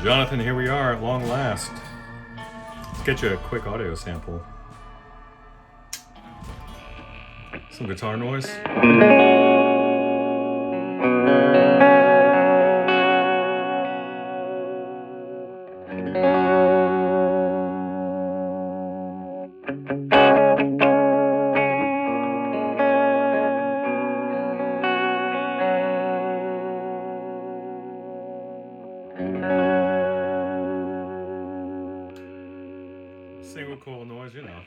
Jonathan, here we are at long last. Let's get you a quick audio sample. Some guitar noise. Single coil noise, you know.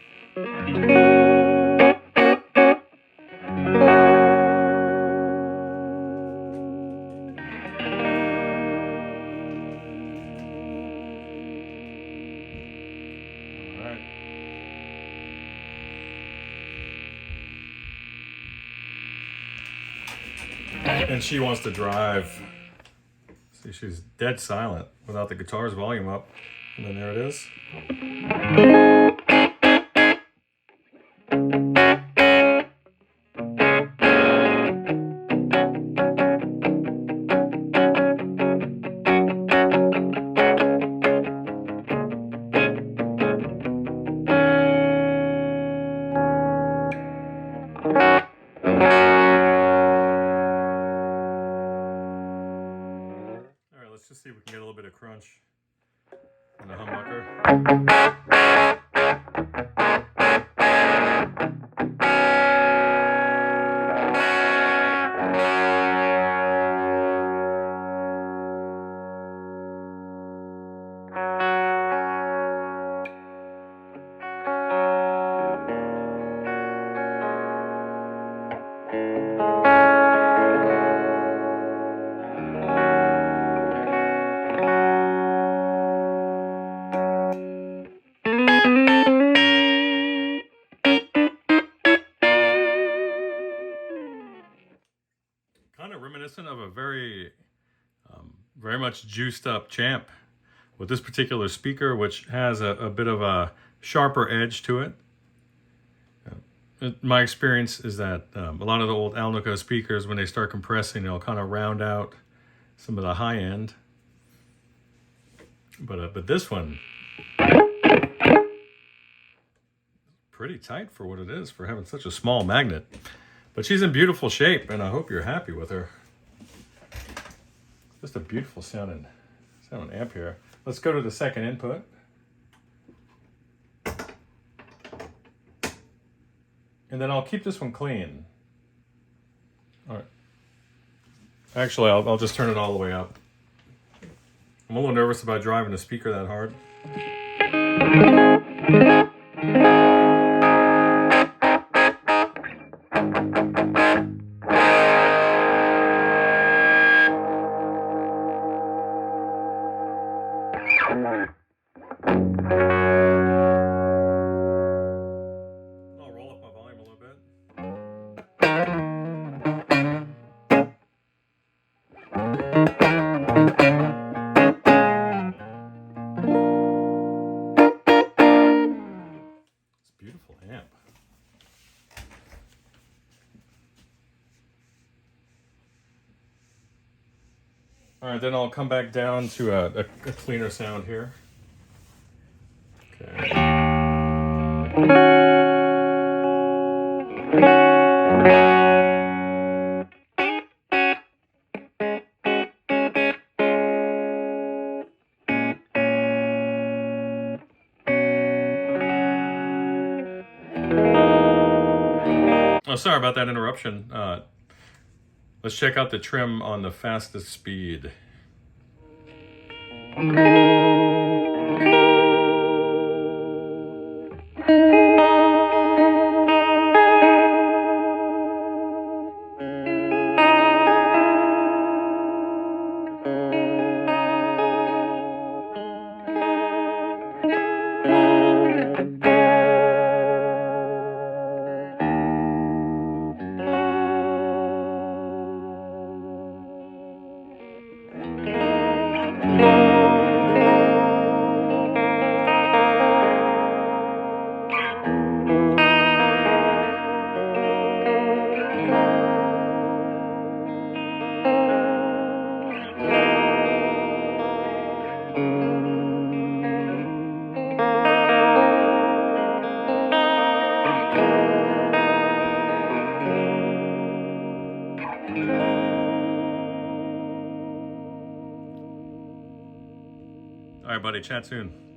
And she wants to drive. See, she's dead silent without the guitar's volume up. And then there it is. Let's just see if we can get a little bit of crunch on the humbucker. Kind of reminiscent of a very much juiced up Champ with this particular speaker, which has a bit of a sharper edge to it. My experience is that a lot of the old Alnico speakers, when they start compressing, they'll kind of round out some of the high end. But this one, pretty tight for what it is, for having such a small magnet. But she's in beautiful shape, and I hope you're happy with her. Just a beautiful sounding amp here. Let's go to the second input. And then I'll keep this one clean. All right. Actually, I'll just turn it all the way up. I'm a little nervous about driving the speaker that hard. I'll roll up my volume a little bit. It's a beautiful amp. All right, then I'll come back down to a cleaner sound here. Okay. Oh, sorry about that interruption. Let's check out the trim on the fastest speed. buddy. Chat soon.